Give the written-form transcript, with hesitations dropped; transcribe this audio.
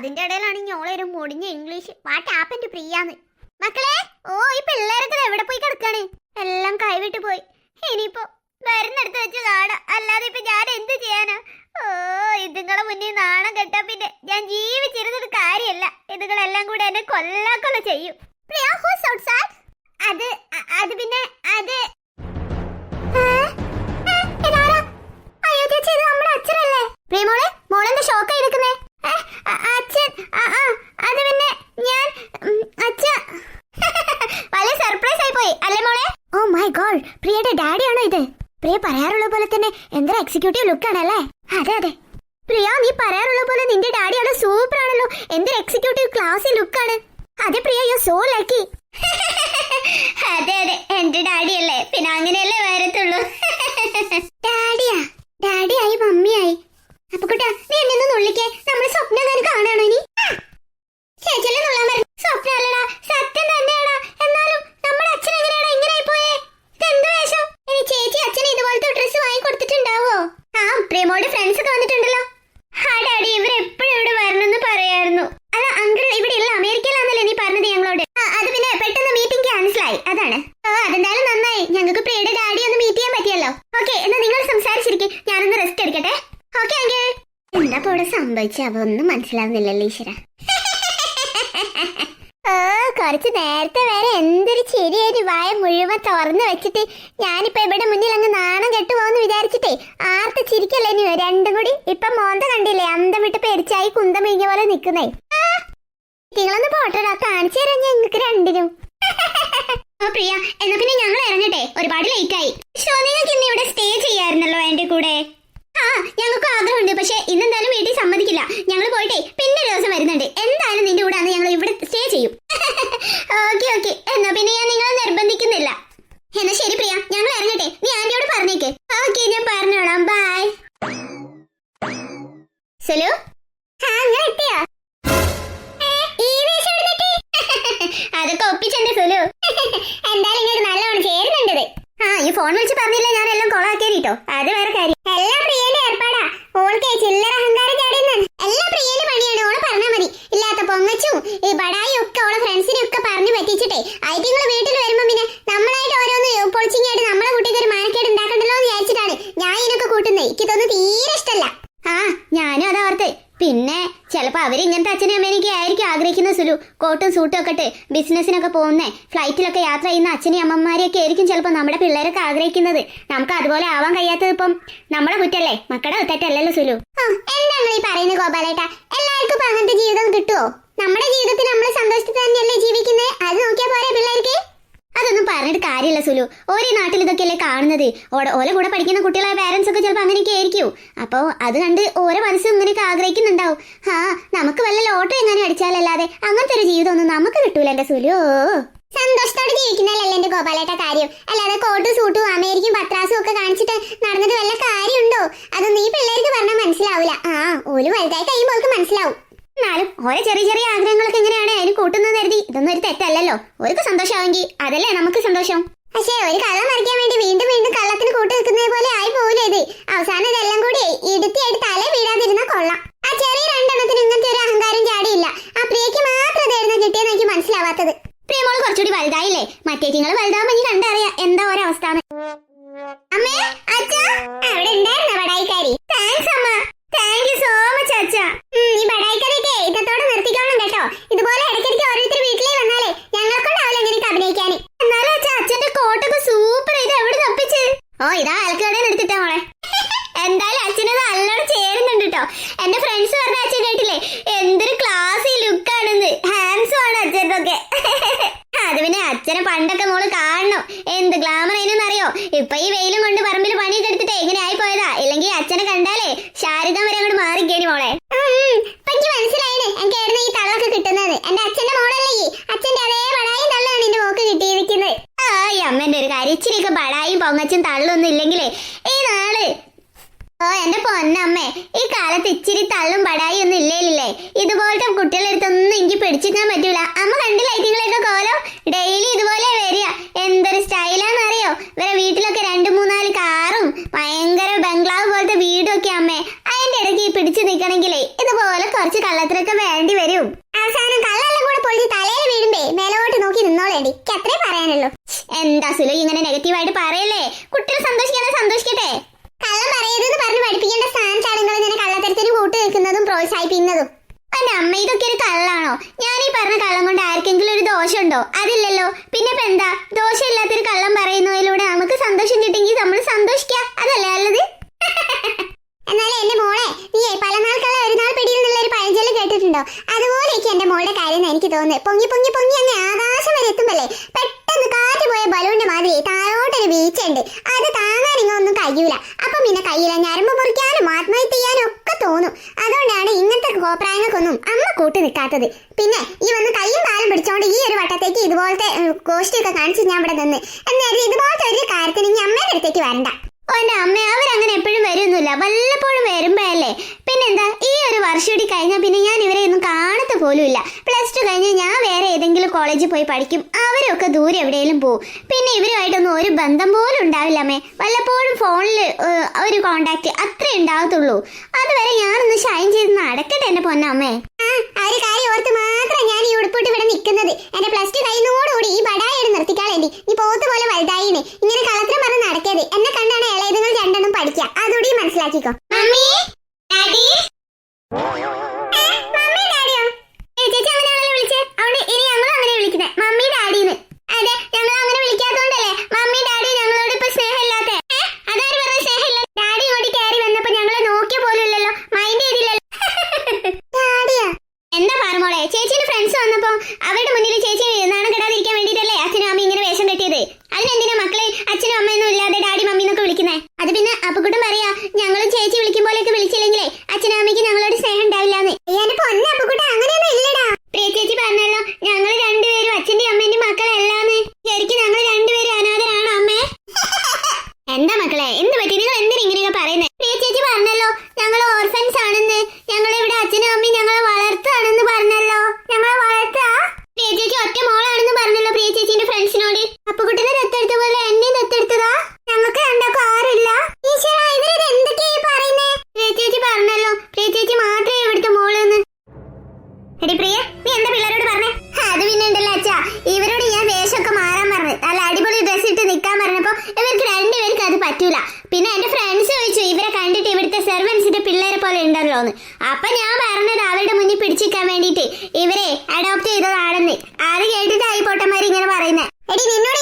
അതിന്റെ ഇടയിലാണ് ഞോളൊരു മുടിഞ്ഞ ഇംഗ്ലീഷ് വാട്ട് ആപ്പന്റെ പ്രിയാന്ന്. മക്കളെ, ഓ ഈ പിള്ളേരൊക്കെ എവിടെ പോയി കിടക്കാണ്? എല്ലാം കൈവിട്ട് പോയി. ഇനിയിപ്പോ വരുന്നെടുത്ത് വെച്ച് കാണാം, അല്ലാതെ ഇപ്പൊ ഞാൻ എന്ത് ചെയ്യാനാ? ഓ ഇതുങ്ങളെ മുന്നിൽ നാണം കെട്ടാ പിന്നെ ഞാൻ ജീവിച്ചിരുന്നത് കാര്യമല്ല. ഇതുങ്ങളെല്ലാം കൂടെ എന്നെ കൊല്ലാക്കൊല്ല ചെയ്യും. അത് പിന്നെ അത് പ്രിയമോളെ, മോളെന്താ ഷോക്കായി നിൽക്കുന്നേ? അച്ഛൻ അത് പിന്നെ ഞാൻ വലിയ സർപ്രൈസ് ആയി പോയി അല്ലേ മോളെ? ഓ മൈ ഗോഡ്, പ്രിയയുടെ ഡാഡിയാണോ ഇത്? പ്രിയ പറയാറുള്ള പോലെ തന്നെ എന്തൊരു എക്സിക്യൂട്ടീവ് ലുക്ക് ആണല്ലേ? അതെ അതെ പ്രിയ, നീ പറയാറുള്ള പോലെ നിന്റെ ഡാഡിയാണ് സൂപ്പർ ആണല്ലോ. എന്തൊരു എക്സിക്യൂട്ടീവ് ക്ലാസി ലുക്ക് ആണ്. അതെ പ്രിയ, യു സോ ലക്കി. അതെ അതെ, എന്റെ ഡാഡിയല്ലേ, പിന്നെ അങ്ങനെയല്ലേ വരത്തുള്ളൂ. ഡാഡിയാ? ഡാഡിയായി മമ്മിയായി. അപ്പൊ കുട്ടാ, നീ എന്നെ നുള്ളിക്കേ. നമ്മൾ സ്വപ്നം കാണാണോ ഇനി? ചേച്ചല്ലേ നുള്ളാൻ പറഞ്ഞു. സ്വപ്നം അല്ലടാ, സത്യം തന്നെയാടാ. എന്നാലും നമ്മുടെ അച്ഛൻ എങ്ങനെയാടാ ഇങ്ങനെയായി പോയേ? ഇതെന്ത് വേഷം? ഇനി ചേച്ചി അച്ഛനെ ഇതുപോലത്തെ ഡ്രസ്സ് വാങ്ങി കൊടുത്തിട്ടുണ്ടാവോ? ആ പ്രേമോടെ ഫ്രണ്ട്സ് ഒക്കെ വന്നിട്ടുണ്ടല്ലോ. ഹാ ഡാഡി, ഇവരെപ്പോഴും ഇവിടെ വരണമെന്ന് പറയായിരുന്നു. അല്ല അങ്കിൾ, ഇവിടെ ഇല്ല, അമേരിക്കയിലാണല്ലേ നീ പറഞ്ഞത് ഞങ്ങളോട്? അത് പിന്നെ പെട്ടെന്ന് മീറ്റിംഗ് ക്യാൻസലായി, അതാണ്. അതെന്തായാലും നന്നായി, ഞങ്ങൾക്ക് പ്രിയയുടെ ഡാഡി ഒന്ന് മീറ്റ് ചെയ്യാൻ പറ്റിയല്ലോ. ഓക്കെ, എന്നാ നിങ്ങൾ സംസാരിച്ചിരിക്കും, ഞാനൊന്ന് റെസ്റ്റ് എടുക്കട്ടെ. Okay uncle. എന്താ ഇവിടെ സംഭവിച്ച അതൊന്നും മനസ്സിലാവുന്നില്ലല്ലോ ഈശ്വര. കുറച്ച് നേരത്തെ വരെ എന്തൊരു ചിരിയൊരു വായ മുഴുവൻ തുറന്നു വെച്ചിട്ട് ഞാനിപ്പോ ഇവിടെ മുന്നിൽ അങ്ങ് നാണം കെട്ടുപോന്ന് വിചാരിച്ചിട്ടേ ആർത്ത് ചിരിക്കല്ലേ നീ രണ്ടും കൂടി. ഇപ്പൊ മോന്ത കണ്ടില്ലേ, അന്തം വിട്ട് പേടിച്ചായി കുന്തം വിഴിഞ്ഞ പോലെ നിക്കുന്നേ. നിങ്ങളൊന്ന് പോട്ടടാ, കാണിച്ചു തരാം ഞങ്ങൾക്ക് രണ്ടിനും. പ്രിയ, എന്നാ പിന്നെ ഞങ്ങൾ ഇറങ്ങട്ടെ, ഒരുപാട് ലേറ്റ് ആയി. നിങ്ങൾക്ക് ഇന്ന് ഇവിടെ സ്റ്റേ ചെയ്യാറുന്നല്ലോ എന്റെ കൂടെ? ഞങ്ങൾക്ക് ആഗ്രഹമുണ്ട്, പക്ഷെ ഇന്നെന്തായാലും വീട്ടിൽ സമ്മതിക്കില്ല. ഞങ്ങൾ പോയിട്ടേ പിന്നെ ഒരു ദിവസം വരുന്നുണ്ട്. എന്തായാലും നിന്റെ കൂടെ ഞങ്ങൾ ഇവിടെ സ്റ്റേ ചെയ്യും. ഓക്കെ ഓക്കെ, എന്നാ പിന്നെ ഞാൻ നിങ്ങളെ നിർബന്ധിക്കുന്നില്ല. എന്നാ ശരി പ്രിയ, ഞങ്ങൾ ഇറങ്ങട്ടെ. നീ ആന്റിയോട് പറഞ്ഞേക്ക്. ഓക്കെ, ഞാൻ പറഞ്ഞോളാം. ബൈ. സുലു, അങ്ങനെ എത്തിയാ? അതൊക്കെ ഒപ്പിച്ചെന്റെ സുലു. എന്തായാലും ഇങ്ങോട്ട് നല്ലോണം ചേരുന്നുണ്ടത്. ഈ ഫോൺ വിളിച്ച് പറഞ്ഞില്ല ഞാൻ എല്ലാം കൊളാക്കിട്ടോ, അത് വേറെ കാര്യം. എല്ലാം പ്രിയന്റെ ഏർപ്പാടാ. ഓൾക്കേ ചില്ലറ അഹങ്കാരം ചാടിയെന്നാണ്. എല്ലാം പ്രിയന്റെ പണിയാണ്. ഓളെ പറഞ്ഞാൽ മതി. ഇല്ലാത്ത പൊങ്ങച്ചും ഈ ബടായും ഒക്കെ ഓളെ ഫ്രണ്ട്സിനെ ഒക്കെ പറഞ്ഞു പറ്റിച്ചിട്ടേ ഐറ്റിങ്ങള് വീട്ടിൽ വരുമ്പോ പിന്നെ നമ്മളായിട്ട് ഓരോന്ന് പൊളിച്ചിങ്ങായിട്ട് നമ്മളെ കുട്ടിക്ക് ഒരു മാനക്കേട് ഉണ്ടാക്കണ്ടല്ലോ എന്ന് വിചാരിച്ചിട്ടാണ് ഞാൻ ഇതിനൊക്കെ കൂട്ടുന്നത്. എനിക്കിതൊന്നും തീരെ ഇഷ്ടമല്ല. ഞാനും അതോർത്ത്. പിന്നെ ചിലപ്പോ അവരിങ്ങനത്തെ അച്ഛനും അമ്മേനൊക്കെ ആയിരിക്കും ആഗ്രഹിക്കുന്ന സുലു. കോട്ടും സൂട്ടും ഒക്കെ ഇട്ട് ബിസിനസ്സിനൊക്കെ പോകുന്നേ, ഫ്ലൈറ്റിലൊക്കെ യാത്ര ചെയ്യുന്ന അച്ഛനും അമ്മമാരെയൊക്കെ ആയിരിക്കും ചിലപ്പോ നമ്മുടെ പിള്ളേരൊക്കെ ആഗ്രഹിക്കുന്നത്. നമുക്ക് അതുപോലെ ആവാൻ കഴിയാത്തത് ഇപ്പം നമ്മളെ കുറ്റല്ലേ, മക്കളുടെ തെറ്റല്ലല്ലോ സുലു. എന്താണ് ഈ പറയുന്നത് ഗോപാലേട്ടാ? എല്ലാവർക്കും ഇപ്പൊ അങ്ങനത്തെ ജീവിതം കിട്ടുമോ? നമ്മുടെ ജീവിതത്തിൽ നമ്മൾ സന്തോഷത്തിൽ തന്നെയല്ലേ ജീവിക്കുന്നത്? അത് നോക്കിയാ പോരെ പിള്ളേർക്ക്? അതൊന്നും പറഞ്ഞിട്ട് കാര്യമില്ല സുലു. ഓരോ നാട്ടിൽ ഇതൊക്കെയല്ലേ കാണുന്നത്. ഓരോ കൂടെ പഠിക്കുന്ന കുട്ടികളായ പാരന്റ്സ് ഒക്കെ ചിലപ്പോൾ അങ്ങനെയൊക്കെ ആയിരിക്കും. അപ്പൊ അത് കണ്ട് ഓരോ മനസ്സും ഇങ്ങനെയൊക്കെ ആഗ്രഹിക്കുന്നുണ്ടാവും. നമുക്ക് വല്ല ലോട്ടറി എങ്ങനെ അടിച്ചാലല്ലാതെ അങ്ങനത്തെ ഒരു ജീവിതം ഒന്നും നമുക്ക് കിട്ടൂല എന്റെ സുലു. സന്തോഷത്തോടെ ജീവിക്കുന്നതല്ലേ എന്റെ ഗോപാലേട്ട കാര്യം. അല്ലാതെ കോട്ടും സൂട്ടും അമേരിക്കും പത്രാസും ഒക്കെ കാണിച്ചിട്ട് നടന്നിട്ട് വല്ല കാര്യമുണ്ടോ? അതൊന്നും ഈ പിള്ളേർക്ക് പറഞ്ഞാൽ മനസ്സിലാവൂല. ഓല് വലുതായി കഴിയുമ്പോൾ അവർക്ക് മനസ്സിലാവും. എന്നാലും ഓരോ ചെറിയ ചെറിയ ആഗ്രഹങ്ങളൊക്കെ എങ്ങനെയാണ് അതിന് കൂട്ടുന്നത് കരുതി ഇതൊന്നും ഒരു തെറ്റല്ലല്ലോ. ഒരു സന്തോഷമാവെങ്കിൽ അതല്ലേ നമുക്ക് സന്തോഷം. പക്ഷേ ഒരു കള്ളം മറിക്കാൻ വേണ്ടി വീണ്ടും വീണ്ടും കള്ളത്തിന് കൂട്ടു നിൽക്കുന്നത് പോലെ ആയി പോകില്ലേ ഇത്? അവസാനം ഇതെല്ലാം കൂടി ഇടുത്തിയായിട്ട് തല വീഴാതിരുന്ന കൊള്ളാം. ആ ചെറിയ രണ്ടെണ്ണത്തിന് ഇങ്ങനത്തെ ഒരു അഹങ്കാരം ചാടിയില്ല. ആ പ്രിയക്ക് മാത്രം ഇതായിരുന്നു കിട്ടിയെന്ന് എനിക്ക് മനസ്സിലാവാത്തത്. പ്രിയമോള് കുറച്ചുകൂടി വലുതായില്ലേ, മറ്റേറ്റിങ്ങള് വലുതാവുമ്പോ എനിക്ക് കണ്ടറിയാം എന്താ ഒരവസ്ഥ. അമ്മേ, അച്ഛാ, അവിടെ ഉണ്ടായിരുന്ന ബടായിക്കാരി. താങ്ക്സ് അമ്മ. താങ്ക് യു സോ മച്ച് അച്ഛാ. ഈ ബടായിക്കറിയൊക്കെ ഇന്നത്തോടെ നിർത്തിക്കോണം കേട്ടോ. ഇതുപോലെ ഇടയ്ക്കിടയ്ക്ക് ഓരോരുത്തർ വീട്ടിലേ വന്നാലേ ഞങ്ങളെ കൊണ്ടാവില്ല എങ്ങനെയൊക്കെ അഭിനയിക്കാൻ. എന്നാലും അച്ഛാ, അച്ഛന്റെ കോട്ടൊക്കെ സൂപ്പർ. ഇത് എവിടെ തപ്പിച്ച്? ഇതാ അലക്കടയിൽ എടുത്തിട്ടാ മോളെ. എന്തായാലും അച്ഛനത് നല്ലോണം ചേരുന്നുണ്ട് കേട്ടോ. എന്റെ ഫ്രണ്ട്സ് പറഞ്ഞ അച്ഛൻ കേട്ടില്ലേ എന്തൊരു ക്ലാസി ലുക്കാണെന്ന്. ഹാൻഡ്സും ആണ് അച്ഛനൊക്കെ. അത് പിന്നെ അച്ഛനെ പണ്ടൊക്കെ മോള് കാണണം, എന്ത് ഗ്ലാമർ അതിനൊന്നറിയോ. ഇപ്പൊ ഈ വെയിലും കൊണ്ട് പറമ്പിൽ പണിയൊക്കെ എടുത്തിട്ട് ഇങ്ങനെ ആയി പോയതാ. ഇല്ലെങ്കിൽ അച്ഛനെ കണ്ടാലേ ശാരദം വരെ അങ്ങോട്ട് മാറിക്കേടി മോളെ. എനിക്ക് മനസ്സിലായില്ലേ എനിക്ക് എവിടെ ഈ തള്ളൊക്കെ കിട്ടുന്നത്. എന്റെ അച്ഛന്റെ മോളല്ലേ ഈ അച്ഛന്റെ അതേ ബടായും തള്ളാണ് എന്റെ മോക്ക് കിട്ടിയിരിക്കുന്നത്. ഈ അമ്മന്റെ ഒരു കാര്യം, ഇച്ചിരിയൊക്കെ ബടായും പൊങ്ങച്ചും തള്ളൊന്നും ഇല്ലെങ്കിലേ ഈ നാള് എന്റെ പൊന്നമ്മേ, ഈ കാലത്ത് ഇച്ചിരി തള്ളും ബടായി ഒന്നും ഇല്ലേലില്ലേ. ഇതുപോലത്തെ കുട്ടികളുടെ അടുത്തൊന്നും എനിക്ക് പിടിച്ചിരിക്കാൻ പറ്റൂല. അമ്മ കണ്ടില്ല ഇതിങ്ങളൊക്കെ കോലം ഡെയിലി ഇതുപോലെ വരിക. എന്തൊരു സ്റ്റൈലാന്നറിയോ. ഇവരെ വീട്ടിലൊക്കെ 2-3-4 കാറും ഭയങ്കര ബംഗ്ലാവ് പോലത്തെ വീടും ഒക്കെ അമ്മേ. അതിന്റെ ഇടയ്ക്ക് പിടിച്ചു നിൽക്കണമെങ്കിലേ ഇതുപോലെ കുറച്ച് കള്ളത്തിനൊക്കെ വേണ്ടി പ്രോത്സാഹിപ്പിക്കുന്നതും. എന്റെ അമ്മ ഇതൊക്കെ ഒരു കള്ളാണോ? ഞാൻ ഈ പറഞ്ഞ കള്ളം കൊണ്ട് ആർക്കെങ്കിലും ഒരു ദോഷമുണ്ടോ? അതില്ലല്ലോ. പിന്നെ ഇപ്പൊ എന്താ? ദോഷമില്ലാത്തൊരു കള്ളം പറയുന്നതിലൂടെ നമുക്ക് സന്തോഷം കിട്ടിയെങ്കിൽ നമ്മൾ സന്തോഷിക്കുക, അതല്ലേ നല്ലത്? എന്നാലും എന്റെ മോളെ, നീ പല നാൾക്കുള്ള ഒരു നാൾ പിടിയിൽ നിന്നുള്ള ഒരു പഴഞ്ചൊല്ല് കേട്ടിട്ടുണ്ടോ? അതുപോലെയൊക്കെ എന്റെ മോളുടെ കാര്യം എനിക്ക് തോന്നുന്നത്. പൊങ്ങി പൊങ്ങി പൊങ്ങി അങ്ങ് ആകാശം വരെ എത്തുമ്പല്ലേ പെട്ടെന്ന് കാറ്റ് പോയ ബലൂണിന്റെ മാതിരി താഴോട്ടൊരു വീഴ്ചയുണ്ട്. അത് താങ്ങാൻ ഇങ്ങൊന്നും കഴിയൂല. അപ്പം പിന്നെ കയ്യില ഞരമ്പ് മുറിക്കാനും ആത്മഹത്യ ചെയ്യാനും ഒക്കെ തോന്നും. അതുകൊണ്ടാണ് ഇങ്ങനത്തെ കോപ്രായങ്ങൾക്കൊന്നും അമ്മ കൂട്ടി നിൽക്കാത്തത്. പിന്നെ ഈ വന്ന് കയ്യും കാലും പിടിച്ചോണ്ട് ഈ ഒരു വട്ടത്തേക്ക് ഇതുപോലത്തെ ഗോഷ്ടിയൊക്കെ കാണിച്ച് ഞാൻ ഇവിടെ നിന്ന് എന്നാലും ഇതുപോലത്തെ ഒരു കാര്യത്തിന് ഇനി അമ്മയുടെ അടുത്തേക്ക് വരണ്ട. എന്റെ അമ്മ അവരങ്ങനെ എപ്പോഴും വരുന്നില്ല, വല്ലപ്പോഴും വരുമ്പോഴല്ലേ. പിന്നെന്താ, ഈ ഒരു വർഷം കൂടി കഴിഞ്ഞാൽ പിന്നെ ഞാൻ ഇവരെ ഒന്നും കാണത്ത പോലും ഇല്ല. +2 കഴിഞ്ഞ് ഞാൻ വേറെ ഏതെങ്കിലും കോളേജിൽ പോയി പഠിക്കും. അവരൊക്കെ ദൂരെ എവിടെയെങ്കിലും പോകും. പിന്നെ ഇവരുമായിട്ടൊന്നും ഒരു ബന്ധം പോലും ഉണ്ടാവില്ല അമ്മേ. വല്ലപ്പോഴും ഫോണിൽ ഒരു കോണ്ടാക്ട് അത്രേ ഉണ്ടാകത്തുള്ളൂ. അതുവരെ ഞാനൊന്ന് ഷൈൻ ചെയ്ത് നടക്കട്ടെ എന്റെ പൊന്നമ്മേ. ആ ഒരു കാര്യം ഓർത്ത് മാത്രം ഞാൻ ഈ ഉടുപ്പിട്ട് ഇവിടെ നിൽക്കുന്നത്. എന്റെ +2 കഴിയുന്നതോടുകൂടി ഈ ബടായിട്ട് നിർത്തിക്കാളേണ്ടി. നീ പോത്ത് പോലെ വലുതായിന് ഇങ്ങനെ കളത്രം പറഞ്ഞ് നടക്കരുത്. എന്നെ കണ്ടാണ് ഇളയതുങ്ങൾ രണ്ടെണ്ണം പഠിക്കുക, അതുകൂടി മനസ്സിലാക്കിക്കോ. Mummy, daddy. മമ്മി, ഡാഡിയോ? ചേച്ചി അങ്ങനെയാണല്ലോ വിളിച്ചത്. അവിടെ ഇനി ഞങ്ങളും അങ്ങനെ വിളിക്കുന്നത്, മമ്മി ഡാഡിന്ന്. അതെ, ഞങ്ങൾ അങ്ങനെ വിളിക്കാത്തോണ്ടല്ലേ മമ്മി ഡാഡി ഞങ്ങളോട് ഇപ്പൊ സ്നേഹമില്ലാത്ത. അതാര് പറഞ്ഞ സ്നേഹമില്ല? ഡാഡി ഇങ്ങോട്ട് കയറി വന്നപ്പോ ഞങ്ങളെ നോക്കിയ പോലും ഇല്ലല്ലോ, മൈൻഡ് ചെയ്തില്ലല്ലോ. ഡാഡിയാ? എന്താ പറഞ്ഞോളെ, ചേച്ചിന്റെ ഫ്രണ്ട്സ് വന്നപ്പോ അവരുടെ മുന്നിൽ ചേച്ചി നാണം കെടാതിരിക്കാൻ വേണ്ടിട്ടല്ലേ അച്ഛനും അമ്മ ഇങ്ങനെ വേഷം കെട്ടിയത്? അതിനെന്തിനാ മക്കളെ അച്ഛനും അമ്മയൊന്നും ഇല്ലാതെ ഡാഡി മമ്മി എന്നൊക്കെ വിളിക്കുന്നേ? അത് പിന്നെ അപ്പുകുട്ടൻ പറയാ, ഞങ്ങളും ചേച്ചി വിളിക്കുമ്പോഴൊക്കെ വിളിച്ചില്ലെങ്കിലേ അച്ഛനും അമ്മയ്ക്ക് ഞങ്ങളോട് സ്നേഹം ഉണ്ടാവില്ലാന്ന്. അങ്ങനെയൊന്നും ഇല്ലടാ. പ്രിയ ചേച്ചി പറഞ്ഞല്ലോ ഞങ്ങൾ രണ്ടുപേരും അച്ഛന്റെയും അമ്മേന്റെയും മക്കളല്ലാന്ന്. ശരിക്കും ഞങ്ങൾ രണ്ടുപേരും അനാഥരാണോ അമ്മേ? എന്താ മക്കളെ, എന്ത് പറ്റി? നിങ്ങൾ എന്തിനാ ഇങ്ങനെയൊക്കെ പറയുന്നത്? പ്രിയ ചേച്ചി പറഞ്ഞല്ലോ ഞങ്ങൾ ഓർഫൻസ് ആണെന്ന്. ഞങ്ങളിവിടെ അച്ഛനും അമ്മയും ഞങ്ങളെ വളർത്താണെന്ന് പറഞ്ഞല്ലോ. ഞങ്ങളെ വളർത്താ? പ്രിയ ചേച്ചി ഒറ്റ മോളാണെന്ന് പറഞ്ഞല്ലോ പ്രിയ ചേച്ചിന്റെ ഫ്രണ്ട്സിനോട്. അപ്പുകുട്ടനെ ദത്തെടുത്ത പോലെ എന്നെയും ദത്തെടുത്തതാ. ഞങ്ങൾക്ക് രണ്ടാക്കും ആരുമില്ല. ഈശ്വരാ, ഇവരിത് എന്തൊക്കെയാ പറയുന്നേ? പ്രിയ ചേച്ചി പറഞ്ഞല്ലോ പ്രിയ ചേച്ചി മാത്രമേ ഇവിടുത്തെ മോളെന്ന്. എടി പ്രിയ, നീ എന്താ പിള്ളേരോട് പറഞ്ഞേ? അത് പിന്നെ ഉണ്ടല്ലോ അച്ഛാ, ഇവരോട് ഞാൻ വേഷമൊക്കെ മാറാൻ പറഞ്ഞു. നല്ല അടിപൊളി ഡ്രസ് ഇട്ട് നിൽക്കാൻ പറഞ്ഞപ്പോ ഇവർക്ക് രണ്ടുപേർക്ക് അത് പറ്റൂല. പിന്നെ എന്റെ ഫ്രണ്ട്സ് ചോദിച്ചു ഇവരെ കണ്ടിട്ട് ഇവിടുത്തെ സെർവൻസിന്റെ പിള്ളേരെ പോലെ ഉണ്ടല്ലോ എന്ന്. അപ്പൊ ഞാൻ പറഞ്ഞത് അവരുടെ മുന്നിൽ പിടിച്ചിരിക്കാൻ വേണ്ടിട്ട് ഇവരെ അഡോപ്റ്റ് ചെയ്തതാണെന്ന്. അത് കേട്ടിട്ടായി പൊട്ടന്മാര് ഇങ്ങനെ പറയുന്നത്. എടി നിന്നോട്